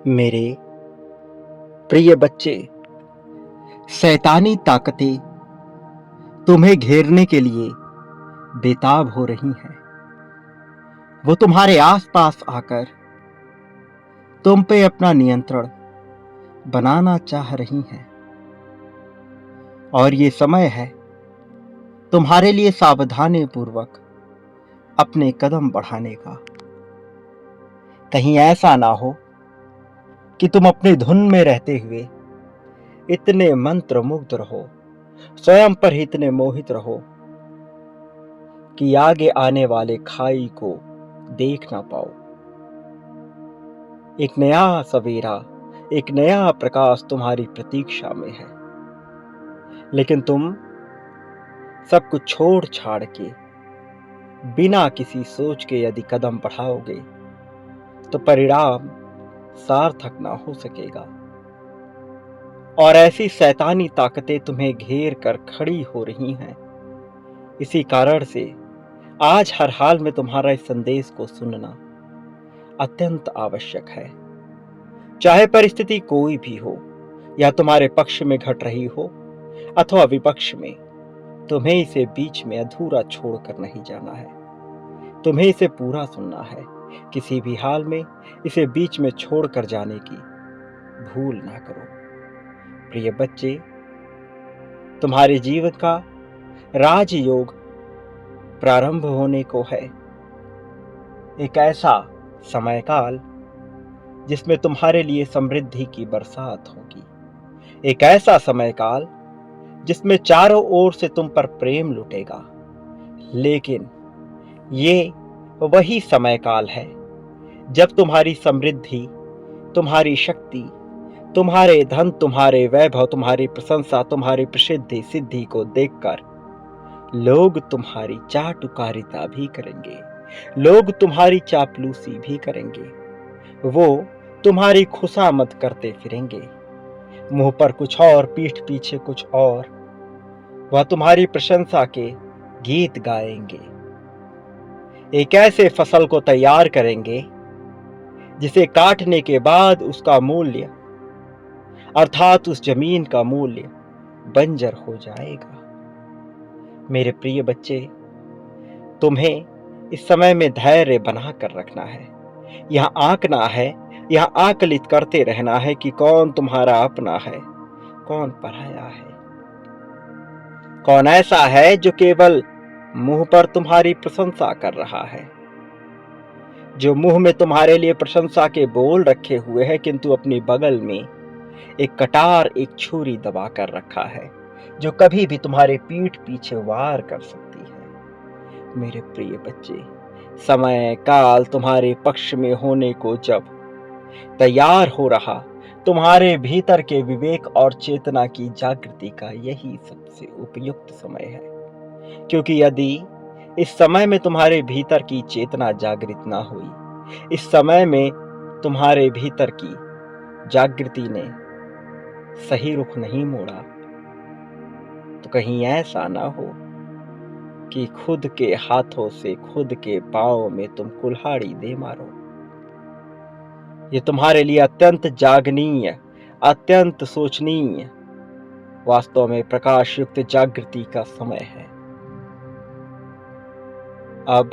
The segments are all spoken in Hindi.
मेरे प्रिय बच्चे, शैतानी ताकतें तुम्हें घेरने के लिए बेताब हो रही हैं। वो तुम्हारे आसपास आकर तुम पे अपना नियंत्रण बनाना चाह रही हैं। और ये समय है तुम्हारे लिए सावधानी पूर्वक अपने कदम बढ़ाने का। कहीं ऐसा ना हो कि तुम अपनी धुन में रहते हुए इतने मंत्र मुग्ध रहो, स्वयं पर ही इतने मोहित रहो कि आगे आने वाले खाई को देख ना पाओ। एक नया सवेरा, एक नया प्रकाश तुम्हारी प्रतीक्षा में है, लेकिन तुम सब कुछ छोड़ छाड़ के बिना किसी सोच के यदि कदम बढ़ाओगे तो परिणाम सार्थक ना हो सकेगा। और ऐसी शैतानी ताकतें तुम्हें घेर कर खड़ी हो रही हैं। इसी कारण से आज हर हाल में तुम्हारा इस संदेश को सुनना अत्यंत आवश्यक है। चाहे परिस्थिति कोई भी हो, या तुम्हारे पक्ष में घट रही हो अथवा विपक्ष में, तुम्हें इसे बीच में अधूरा छोड़कर नहीं जाना है। तुम्हें इसे पूरा सुनना है। किसी भी हाल में इसे बीच में छोड़कर जाने की भूल ना करो। प्रिय बच्चे, तुम्हारे जीवन का राजयोग प्रारंभ होने को है। एक ऐसा समय काल जिसमें तुम्हारे लिए समृद्धि की बरसात होगी। एक ऐसा समय काल जिसमें चारों ओर से तुम पर प्रेम लुटेगा। लेकिन ये वही समय काल है जब तुम्हारी समृद्धि, तुम्हारी शक्ति, तुम्हारे धन, तुम्हारे वैभव, तुम्हारी प्रशंसा, तुम्हारी प्रसिद्धि सिद्धि को देखकर लोग तुम्हारी चाटुकारिता भी करेंगे। लोग तुम्हारी चापलूसी भी करेंगे। वो तुम्हारी खुशामद करते फिरेंगे, मुंह पर कुछ और, पीठ पीछे कुछ और। वह तुम्हारी प्रशंसा के गीत गाएंगे। एक ऐसे फसल को तैयार करेंगे जिसे काटने के बाद उसका मूल्य, अर्थात उस जमीन का मूल्य बंजर हो जाएगा। मेरे प्रिय बच्चे, तुम्हें इस समय में धैर्य बनाकर रखना है। यह आंकना है, यह आकलित करते रहना है कि कौन तुम्हारा अपना है, कौन पराया है। कौन ऐसा है जो केवल मुंह पर तुम्हारी प्रशंसा कर रहा है, जो मुंह में तुम्हारे लिए प्रशंसा के बोल रखे हुए है, किंतु अपनी बगल में एक कटार, एक छुरी दबा कर रखा है, जो कभी भी तुम्हारे पीठ पीछे वार कर सकती है। मेरे प्रिय बच्चे, समय काल तुम्हारे पक्ष में होने को जब तैयार हो रहा, तुम्हारे भीतर के विवेक और चेतना की जागृति का यही सबसे उपयुक्त समय है। क्योंकि यदि इस समय में तुम्हारे भीतर की चेतना जागृत ना हुई, इस समय में तुम्हारे भीतर की जागृति ने सही रुख नहीं मोड़ा, तो कहीं ऐसा ना हो कि खुद के हाथों से खुद के पांव में तुम कुल्हाड़ी दे मारो। ये तुम्हारे लिए अत्यंत जागनीय, अत्यंत सोचनीय, वास्तव में प्रकाश युक्त जागृति का समय है। अब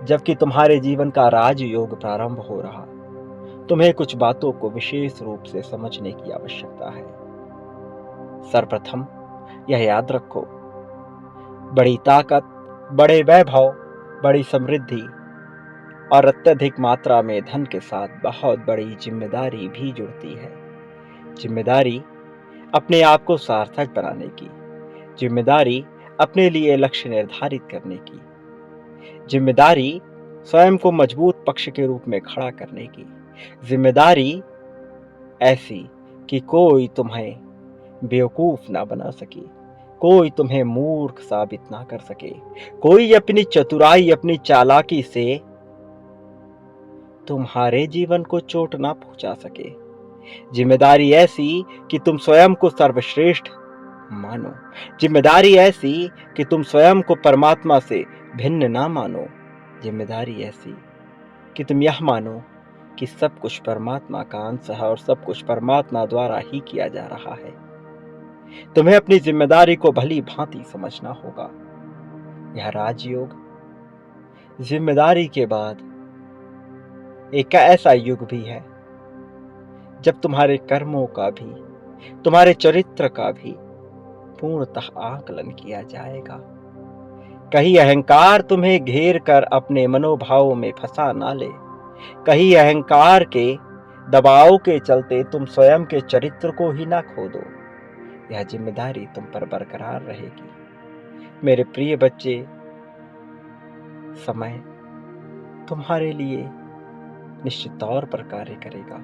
जबकि तुम्हारे जीवन का राजयोग प्रारंभ हो रहा, तुम्हें कुछ बातों को विशेष रूप से समझने की आवश्यकता है। सर्वप्रथम यह याद रखो, बड़ी ताकत, बड़े वैभव, बड़ी समृद्धि और अत्यधिक मात्रा में धन के साथ बहुत बड़ी जिम्मेदारी भी जुड़ती है। जिम्मेदारी अपने आप को सार्थक बनाने की, जिम्मेदारी अपने लिए लक्ष्य निर्धारित करने की, जिम्मेदारी स्वयं को मजबूत पक्ष के रूप में खड़ा करने की, जिम्मेदारी ऐसी कि कोई तुम्हें बेवकूफ ना बना सके, कोई तुम्हें मूर्ख साबित ना कर सके, कोई अपनी चतुराई, अपनी चालाकी से तुम्हारे जीवन को चोट ना पहुंचा सके। जिम्मेदारी ऐसी कि तुम स्वयं को सर्वश्रेष्ठ मानो। जिम्मेदारी ऐसी कि तुम स्वयं को परमात्मा से भिन्न ना मानो। जिम्मेदारी ऐसी कि तुम यह मानो कि सब कुछ परमात्मा का अंश है और सब कुछ परमात्मा द्वारा ही किया जा रहा है। तुम्हें अपनी जिम्मेदारी को भली भांति समझना होगा। यह राजयोग जिम्मेदारी के बाद एक ऐसा युग भी है जब तुम्हारे कर्मों का भी, तुम्हारे चरित्र का भी पूर्णतः आकलन किया जाएगा। कहीं अहंकार तुम्हें घेर कर अपने मनोभावों में फंसा ना ले। कहीं अहंकार के दबाव के चलते तुम स्वयं के चरित्र को ही ना खो दो। यह जिम्मेदारी तुम पर बरकरार रहेगी। मेरे प्रिय बच्चे, समय तुम्हारे लिए निश्चित तौर पर कार्य करेगा।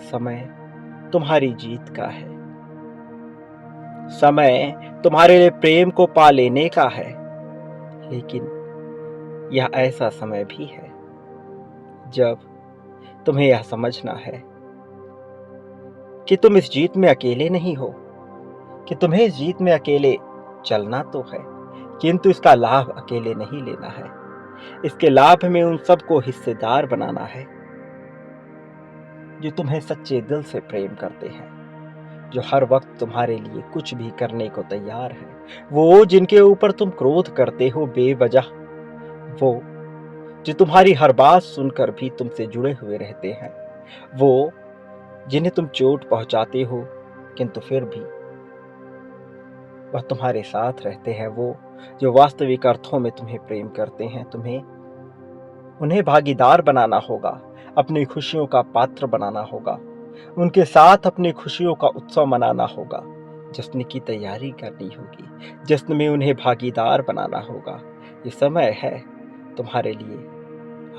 समय तुम्हारी जीत का है। समय तुम्हारे लिए प्रेम को पा लेने का है। लेकिन यह ऐसा समय भी है जब तुम्हें यह समझना है कि तुम इस जीत में अकेले नहीं हो, कि तुम्हें इस जीत में अकेले चलना तो है, किंतु इसका लाभ अकेले नहीं लेना है। इसके लाभ में उन सबको हिस्सेदार बनाना है जो तुम्हें सच्चे दिल से प्रेम करते हैं, जो हर वक्त तुम्हारे लिए कुछ भी करने को तैयार है। वो जिनके ऊपर तुम क्रोध करते हो बेवजह, वो जो तुम्हारी हर बात सुनकर भी तुमसे जुड़े हुए रहते हैं, वो जिन्हें तुम चोट पहुंचाते हो किंतु फिर भी वह तुम्हारे साथ रहते हैं, वो जो वास्तविक अर्थों में तुम्हें प्रेम करते हैं। उन्हें भागीदार बनाना होगा, अपनी खुशियों का पात्र बनाना होगा, उनके साथ अपनी खुशियों का उत्सव मनाना होगा, जश्न की तैयारी करनी होगी, जश्न में उन्हें भागीदार बनाना होगा। ये समय है तुम्हारे लिए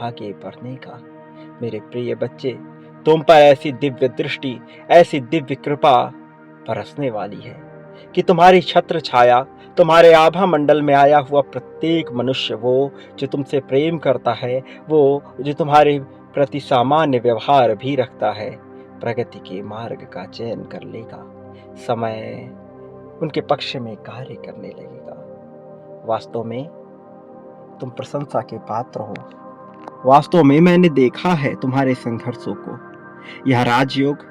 आगे बढ़ने का। मेरे प्रिय बच्चे, तुम पर ऐसी दिव्य दृष्टि, ऐसी दिव्य कृपा बरसने वाली है कि तुम्हारी छत्र छाया, तुम्हारे आभा मंडल में आया हुआ प्रत्येक मनुष्य, वो जो तुमसे प्रेम करता है, वो जो तुम्हारे प्रति सामान्य व्यवहार भी रखता है, प्रगति के मार्ग का चयन कर लेगा। समय उनके पक्ष में कार्य करने लगेगा। वास्तव में तुम प्रशंसा के पात्र हो। वास्तव में मैंने देखा है तुम्हारे संघर्षों को। यह राजयोग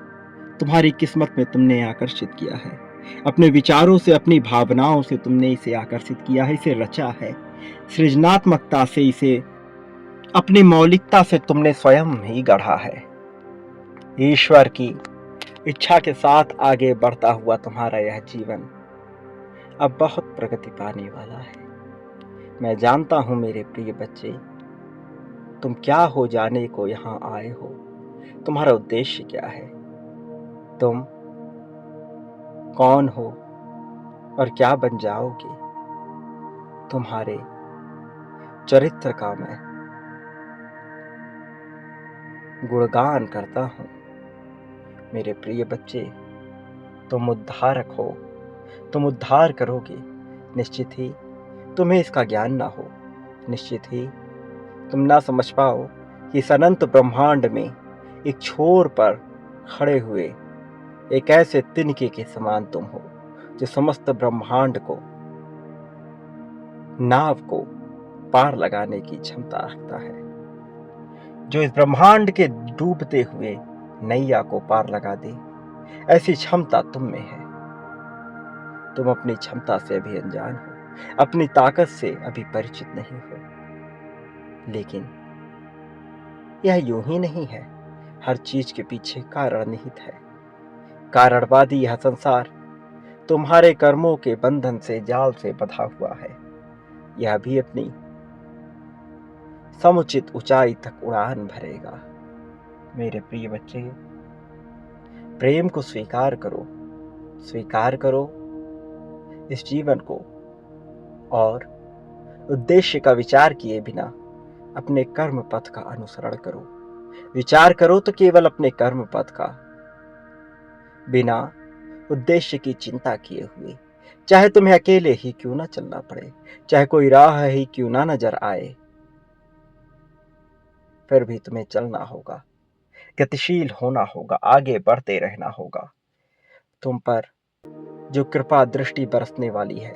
तुम्हारी किस्मत में तुमने आकर्षित किया है। अपने विचारों से, अपनी भावनाओं से तुमने इसे आकर्षित किया है, इसे रचा है। सृजनात्मकता से, इसे अपनी मौलिकता से तुमने स्वयं ही गढ़ा है। ईश्वर की इच्छा के साथ आगे बढ़ता हुआ तुम्हारा यह जीवन अब बहुत प्रगति पाने वाला है। मैं जानता हूं मेरे प्रिय बच्चे, तुम क्या हो जाने को यहाँ आए हो, तुम्हारा उद्देश्य क्या है, तुम कौन हो और क्या बन जाओगे। तुम्हारे चरित्र का मैं गुणगान करता हूं। मेरे प्रिय बच्चे, तुम उद्धारक हो, तुम उद्धार करोगे। निश्चित ही तुम्हें इसका ज्ञान ना हो, निश्चित ही तुम ना समझ पाओ कि इस अनंत ब्रह्मांड में एक छोर पर खड़े हुए एक ऐसे तिनके के समान तुम हो जो समस्त ब्रह्मांड को, नाव को पार लगाने की क्षमता रखता है, जो इस ब्रह्मांड के डूबते हुए नैया को पार लगा दे। ऐसी क्षमता तुम में है। तुम अपनी क्षमता से अभी अनजान हो, अपनी ताकत से अभी परिचित नहीं हो। लेकिन यह यूं ही नहीं है। हर चीज के पीछे कारण निहित है। कारणवादी यह संसार तुम्हारे कर्मों के बंधन से, जाल से बंधा हुआ है। यह भी अपनी समुचित ऊंचाई तक उड़ान भरेगा। मेरे प्रिय बच्चे, प्रेम को स्वीकार करो, स्वीकार करो इस जीवन को, और उद्देश्य का विचार किए बिना अपने कर्म पथ का अनुसरण करो। विचार करो तो केवल अपने कर्म पथ का, बिना उद्देश्य की चिंता किए हुए। चाहे तुम्हें अकेले ही क्यों ना चलना पड़े, चाहे कोई राह ही क्यों ना नजर आए, फिर भी तुम्हें चलना होगा, गतिशील होना होगा, आगे बढ़ते रहना होगा। तुम पर जो कृपा दृष्टि बरसने वाली है,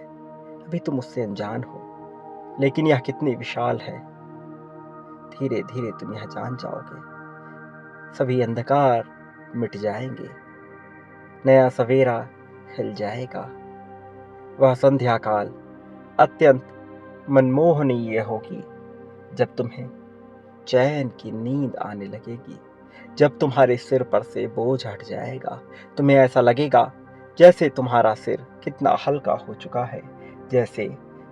अभी तुम उससे अनजान हो, लेकिन यह कितनी विशाल है, धीरे धीरे तुम यह जान जाओगे। सभी अंधकार मिट जाएंगे, नया सवेरा खिल जाएगा। वह संध्या काल अत्यंत मनमोहनीय होगी, जब तुम्हें चैन की नींद आने लगेगी, जब तुम्हारे सिर पर से बोझ हट जाएगा। तुम्हें ऐसा लगेगा जैसे तुम्हारा सिर कितना हल्का हो चुका है, जैसे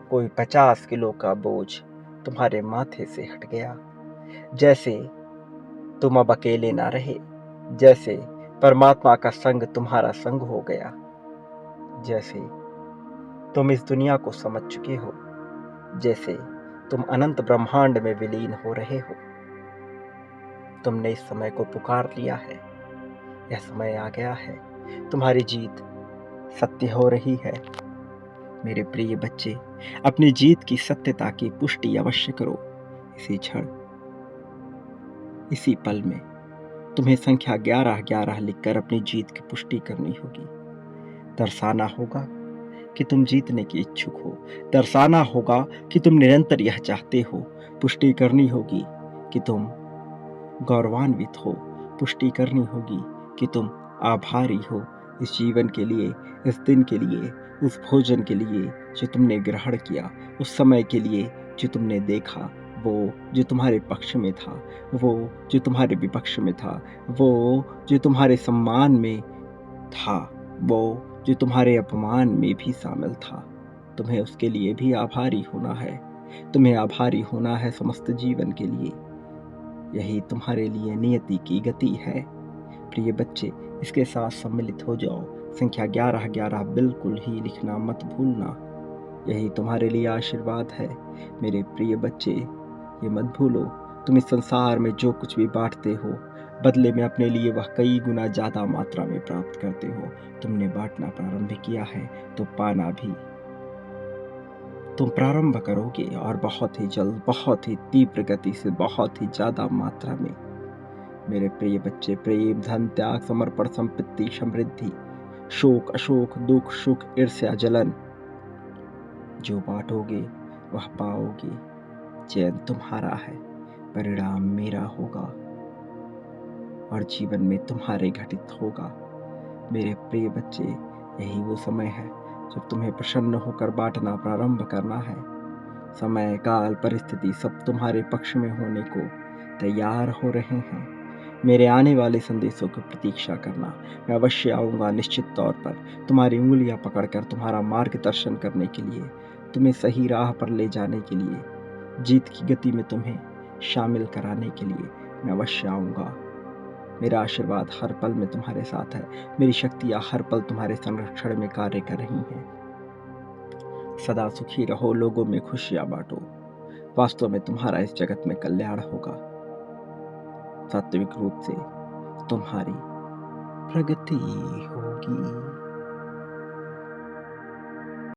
कोई 50 किलो का बोझ तुम्हारे माथे से हट गया, जैसे तुम अब अकेले ना रहे, जैसे परमात्मा का संग तुम्हारा संग हो गया, जैसे तुम इस दुनिया को समझ चुके हो, जैसे तुम अनंत ब्रह्मांड में विलीन हो रहे हो। तुमने इस समय को पुकार लिया है, यह समय आ गया है, तुम्हारी जीत सत्य हो रही है। मेरे प्रिय बच्चे, अपनी जीत की सत्यता की पुष्टि अवश्य करो। इसी क्षण, इसी पल में तुम्हें संख्या 1111 लिखकर अपनी जीत की पुष्टि करनी होगी। दर्शाना होगा कि तुम जीतने के इच्छुक हो, दर्शाना होगा कि तुम निरंतर यह चाहते हो। पुष्टि करनी होगी कि तुम गौरवान्वित हो, पुष्टि करनी होगी कि तुम आभारी हो इस जीवन के लिए, इस दिन के लिए, उस भोजन के लिए जो तुमने ग्रहण किया, उस समय के लिए जो तुमने देखा, वो जो तुम्हारे पक्ष में था, वो जो तुम्हारे विपक्ष में था, वो जो तुम्हारे सम्मान में था, वो जो तुम्हारे अपमान में भी शामिल था। तुम्हें उसके लिए भी आभारी होना है। तुम्हें आभारी होना है समस्त जीवन के लिए। यही तुम्हारे लिए नियति की गति है। प्रिय बच्चे, इसके साथ सम्मिलित हो जाओ। संख्या 1111 बिल्कुल ही लिखना मत भूलना। यही तुम्हारे लिए आशीर्वाद है। मेरे प्रिय बच्चे, ये मत भूलो, तुम इस संसार में जो कुछ भी बांटते हो, बदले में अपने लिए वह कई गुना ज़्यादा मात्रा में प्राप्त करते हो। तुमने बांटना प्रारंभ किया है तो पाना भी तुम प्रारंभ करोगे, और बहुत ही जल्द, बहुत ही तीव्र गति से, बहुत ही ज़्यादा मात्रा में। मेरे प्रिय बच्चे, प्रेम, धन, त्याग, समर्पण, संपत्ति, समृद्धि, शोक, अशोक, दुख, सुख, ईर्ष्या, जलन, जो बांटोगे वह पाओगे। चयन तुम्हारा है, परिणाम मेरा होगा और जीवन में तुम्हारे घटित होगा। मेरे प्रिय बच्चे, यही वो समय है जब तुम्हें प्रसन्न होकर बांटना प्रारंभ करना है। समय, काल, परिस्थिति सब तुम्हारे पक्ष में होने को तैयार हो रहे हैं। मेरे आने वाले संदेशों की प्रतीक्षा करना। मैं अवश्य आऊँगा, निश्चित तौर पर तुम्हारी उंगलियां पकड़कर तुम्हारा मार्गदर्शन करने के लिए, तुम्हें सही राह पर ले जाने के लिए, जीत की गति में तुम्हें शामिल कराने के लिए मैं अवश्य आऊँगा। मेरा आशीर्वाद हर पल में तुम्हारे साथ है। मेरी शक्तियाँ हर पल तुम्हारे संरक्षण में कार्य कर रही हैं। सदा सुखी रहो, लोगों में खुशियाँ बांटो। वास्तव में तुम्हारा इस जगत में कल्याण होगा। सात्विक रूप से तुम्हारी प्रगति होगी।